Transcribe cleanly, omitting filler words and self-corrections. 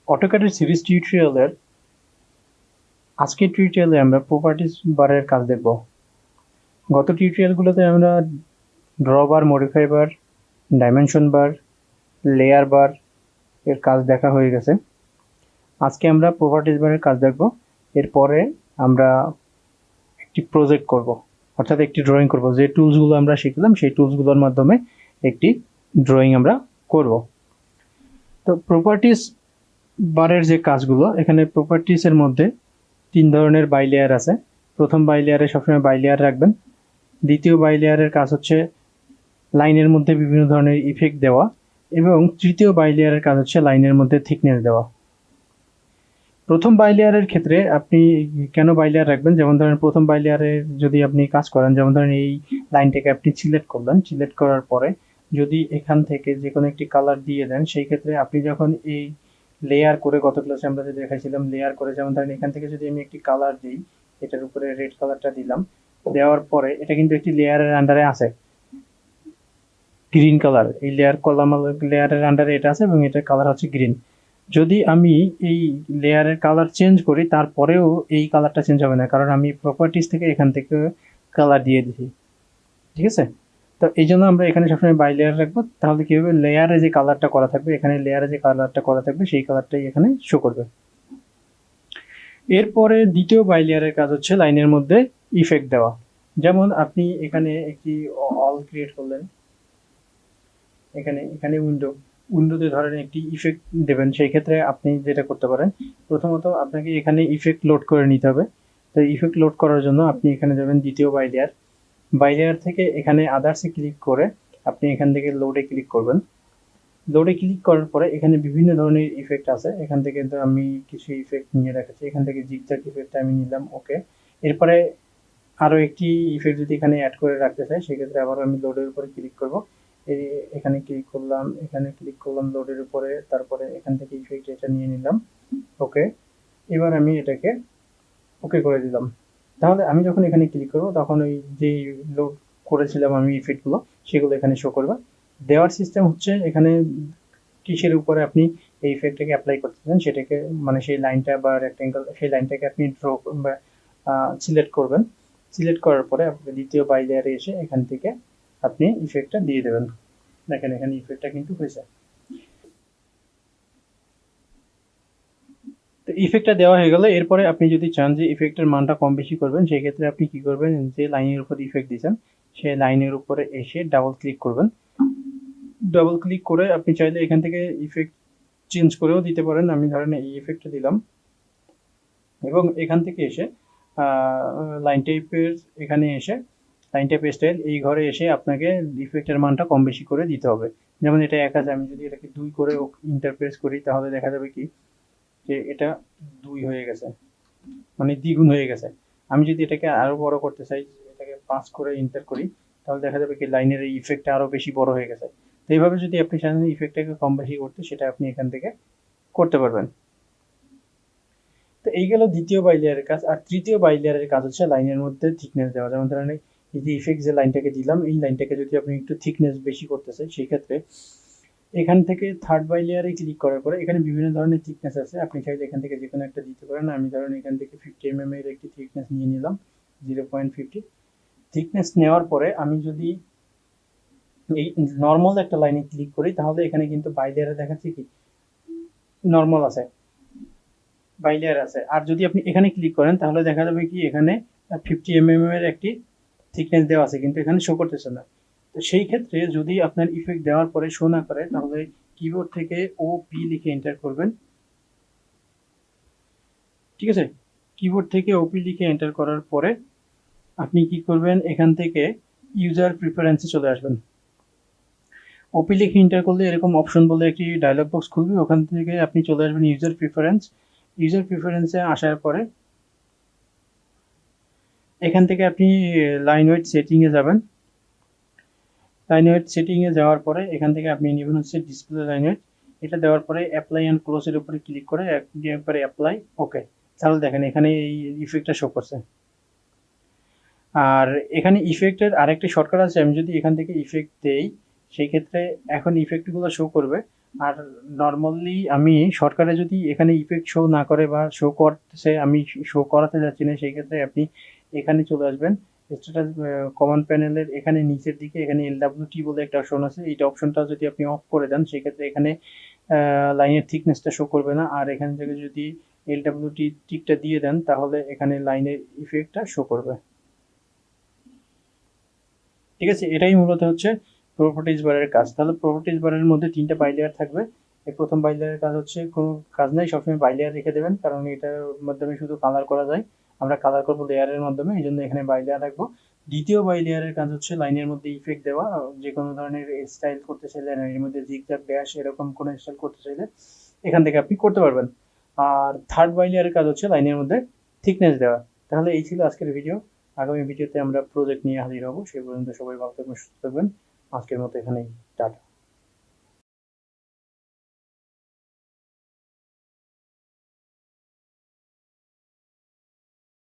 অটোক্যাডের series টিউটোরিয়ালের আজকের টিউটোরিয়ালে আমরা প্রপার্টিজ বারের কাজ দেখব। গত টিউটোরিয়ালগুলোতে আমরা ড্র বার, মডিফাই বার, ডাইমেনশন বার, লেয়ার বার এর কাজ দেখা হয়ে গেছে। আজকে আমরা প্রপার্টিজ বারের কাজ দেখব। এরপরে আমরা একটি প্রজেক্ট করব, অর্থাৎ একটি ড্রয়িং করব। যে টুলসগুলো আমরা শিখলাম সেই টুলসগুলোর মাধ্যমে একটি ড্রয়িং আমরা করব। তো প্রপার্টিজ বারের যে কাজগুলো, এখানে প্রপার্টিজের মধ্যে 3 ধরনের বাই লেয়ার আছে। প্রথম বাই লেয়ারে সবসময় বাই লেয়ার রাখবেন। দ্বিতীয় বাই লেয়ারের কাজ হচ্ছে লাইনের মধ্যে বিভিন্ন ধরনের ইফেক্ট দেওয়া, এবং তৃতীয় বাই লেয়ারের কাজ হচ্ছে লাইনের মধ্যে থিকনেস দেওয়া। প্রথম বাই লেয়ারের ক্ষেত্রে আপনি কেন বাই লেয়ার রাখবেন, যেমন ধরেন প্রথম বাই লেয়ারে যদি আপনি কাজ করেন, যেমন ধরেন এই লাইনটাকে আপনি সিলেক্ট করলেন, সিলেক্ট করার পরে যদি এখান থেকে যে কোনো একটি কালার দিয়ে দেন, সেই ক্ষেত্রে আপনি যখন এই লেয়ার করে, গত ক্লাসে আমরা যে দেখাইছিলাম লেয়ার করে, যেমন ধরেন এখান থেকে যদি আমি একটি কালার দিই, এটার উপরে রেড কালারটা দিলাম, দেওয়ার পরে এটা কিন্তু একটি লেয়ারের আন্ডারে আছে, গ্রিন কালার। এই লেয়ার কলাম লেয়ারের আন্ডারে এটা আছে এবং এটার কালার হচ্ছে গ্রিন। যদি আমি এই লেয়ারের কালার চেঞ্জ করি, তারপরেও এই কালারটা চেঞ্জ হবে না, কারণ আমি প্রপার্টিজ থেকে এখান থেকে কালার দিয়ে দিই। ঠিক আছে? তো এই জন্য আমরা এখানে সবসময় বাই লেয়ার রাখবো। তাহলে কি হবে, লেয়ারে যে কালারটা করা থাকবে, এখানে লেয়ারে যে কালারটা করা থাকবে সেই কালারটাই এখানে শো করবে। এরপরে দ্বিতীয় বাই লেয়ারের কাজ হচ্ছে লাইনের মধ্যে ইফেক্ট দেওয়া। যেমন আপনি এখানে একটি অল ক্রিয়েট করলেন, এখানে উইন্ডোতে ধরেন একটি ইফেক্ট দেবেন। সেই ক্ষেত্রে আপনি যেটা করতে পারেন, প্রথমত আপনাকে এখানে ইফেক্ট লোড করে নিতে হবে। তো ইফেক্ট লোড করার জন্য আপনি এখানে যাবেন দ্বিতীয় বাই লেয়ার থেকে এখানে আদার্সে ক্লিক করে আপনি এখান থেকে লোডে ক্লিক করবেন। লোডে ক্লিক করার পরে এখানে বিভিন্ন ধরনের ইফেক্ট আছে, এখান থেকে তো আমি কিছু ইফেক্ট নিয়ে রেখেছি। এখান থেকে জিগজ্যাগ ইফেক্টটা আমি নিলাম, ওকে। এরপরে আরও একটি ইফেক্ট যদি এখানে অ্যাড করে রাখতে চাই, সেক্ষেত্রে আবার আমি লোডের উপরে ক্লিক করব। এখানে ক্লিক করলাম, এখানে ক্লিক করলাম লোডের উপরে, তারপরে এখান থেকে ইফেক্ট এটা নিয়ে নিলাম, ওকে। এবার আমি এটাকে ওকে করে দিলাম। তাহলে আমি যখন এখানে ক্লিক করব, তখন ওই যে লোড করেছিলাম আমি ইফেক্টগুলো, সেগুলো এখানে শো করবে। দেওয়ার সিস্টেম হচ্ছে এখানে কিসের উপরে আপনি এই ইফেক্টটাকে অ্যাপ্লাই করতেছেন সেটাকে, মানে সেই লাইনটা বা রেক্টেঙ্গল, সেই লাইনটাকে আপনি ড্র বা সিলেক্ট করবেন। সিলেক্ট করার পরে আপনি দ্বিতীয় বাই লেয়ারে এসে এখান থেকে আপনি ইফেক্টটা দিয়ে দেবেন। দেখেন এখানে ইফেক্টটা কিন্তু হয়েছে। তো ইফেক্টটা দেওয়া হয়ে গেলে এরপরে আপনি যদি চান যে ইফেক্টের মানটা কম বেশি করবেন, সেই ক্ষেত্রে আপনি কি করবেন, যে লাইনের উপর ইফেক্ট দিয়েছেন সেই লাইনের উপরে এসে ডাবল ক্লিক করবেন। ডাবল ক্লিক করে আপনি চাইলে এখান থেকে ইফেক্ট চেঞ্জ করেও দিতে পারেন। আমি ধরেন এই ইফেক্টটা দিলাম এবং এখান থেকে এসে লাইন টাইপের এখানে এসে লাইন টাইপ স্টাইল এই ঘরে এসে আপনাকে ইফেক্টের মানটা কম বেশি করে দিতে হবে। যেমন এটা 1 আছে, আমি যদি এটাকে 2 করে ইন্টারপ্রেস করি, তাহলে দেখা যাবে কি যে এটা 2 হয়ে গেছে, মানে দ্বিগুণ হয়ে গেছে। আমি যদি এটাকে আরো বড় করতে চাই, এটাকে 5 করে ইন্টার করি, তাহলে দেখা যাবে কি লাইনের এই ইফেক্টটা আরো বেশি বড় হয়ে গেছে। তো এইভাবে যদি আপনি চান ইফেক্টটাকে কম বেশি করতে, সেটা আপনি এখান থেকে করতে পারবেন। তো এই গেল দ্বিতীয় বাই লেয়ারের কাজ। আর তৃতীয় বাই লেয়ারের কাজ হচ্ছে লাইনের মধ্যে থিকনেস দেওয়া। যেমন ধরেন এই যে ইফেক্ট যে লাইনটাকে দিলাম, এই লাইনটাকে যদি আপনি একটু থিকনেস বেশি করতে চাই, সেই ক্ষেত্রে এখান থেকে থার্ড বাই লেয়ারে ক্লিক করার পরে এখানে বিভিন্ন ধরনের থিকনেস আছে, আপনি চাইলে এখান থেকে যে কোনো একটা দিতে পারেন। আমি ধরেন এখান থেকে 50 mm এর একটি থিকনেস নিয়ে নিলাম, 0.50 থিকনেস নেওয়ার পরে আমি যদি এই নর্মাল একটা লাইনে ক্লিক করি, তাহলে এখানে কিন্তু বাই লেয়ারে দেখাচ্ছে কি নর্মাল আছে, বাই লেয়ার আছে। আর যদি আপনি এখানে ক্লিক করেন, তাহলে দেখা যাবে কি এখানে 50 mm এর একটি থিকনেস দেওয়া আছে, কিন্তু এখানে শো করতেছে না। তো সেই ক্ষেত্রে যদি আপনার ইফেক্ট দেওয়ার পরে শো না করে, তাহলে কিবোর্ড থেকে ওপি লিখে এন্টার করবেন। ঠিক আছে? কিবোর্ড থেকে ওপি লিখে এন্টার করার পরে আপনি কি করবেন, এখান থেকে ইউজার প্রিফারেন্সে চলে আসবেন। ওপি লিখে এন্টার করলে এরকম অপশন বলে একটি ডায়লগ বক্স খুলবে, ওখান থেকে আপনি চলে আসবেন ইউজার প্রিফারেন্স। ইউজার প্রিফারেন্সে আসার পরে এখান থেকে আপনি লাইন ওয়েট সেটিংয়ে যাবেন। লাইন ওয়েট সেটিংয়ে যাওয়ার পরে এখান থেকে আপনি নেবেন হচ্ছে ডিসপ্লে লাইন ওয়েট। এটা দেওয়ার পরে অ্যাপ্লাই অ্যান্ড ক্লোজের উপরে ক্লিক করে একবারে অ্যাপ্লাই, ওকে। তাহলে দেখেন এখানে এই ইফেক্টটা শো করছে। আর এখানে ইফেক্টের আরেকটি শর্টকাট আছে, আমি যদি এখান থেকে ইফেক্ট দেই, সেই ক্ষেত্রে এখন ইফেক্টগুলো শো করবে। আর নর্মালি আমি শর্টকাটে যদি এখানে ইফেক্ট শো না করে বা শো করতেছে, আমি শো করাতে যাচ্ছি না, সেই ক্ষেত্রে আপনি এখানে চলে আসবেন। স্ট্যাটাস কমান্ড প্যানেলের এখানে নিচের দিকে এখানে এলডব্লিউটি বলে একটা অপশন আছে, এইটা অপশনটা যদি আপনি অফ করে দেন সেক্ষেত্রে এখানে লাইনের থিকনেসটা শো করবে না। আর এখান থেকে যদি এলডব্লিউটি টিকটা দিয়ে দেন তাহলে এখানে লাইনের ইফেক্টটা শো করবে। ঠিক আছে, এটাই মূলত হচ্ছে প্রপার্টিজ বারের কাজ। তাহলে প্রপার্টিজ বারের মধ্যে 3টা বাই লেয়ার থাকবে। এই প্রথম বাই লেয়ারের কাজ হচ্ছে কোনো কাজ নাই, সবসময় বাই লেয়ার রেখে দেবেন, কারণ এটার মাধ্যমে শুধু কালার করা যায়। আমরা কালার করবো লেয়ারের মাধ্যমে, এই জন্য এখানে বাই লেয়ার রাখবো। দ্বিতীয় বাই লেয়ারের কাজ হচ্ছে লাইনের মধ্যে ইফেক্ট দেওয়া, যে কোনো ধরনের স্টাইল করতে চাইলে লাইনের মধ্যে জিগজ্যাগ ড্যাশ এরকম কোনো স্টাইল করতে চাইলে এখান থেকে আপনি করতে পারবেন। আর থার্ড বাই লেয়ারের কাজ হচ্ছে লাইনের মধ্যে থিকনেস দেওয়া। তাহলে এই ছিল আজকের ভিডিও। আগামী ভিডিওতে আমরা প্রজেক্ট নিয়ে হাজির হব। সেই পর্যন্ত সবাই ভালো থাকবেন, সুস্থ থাকবেন। আজকের মতো এখানেই টাটা।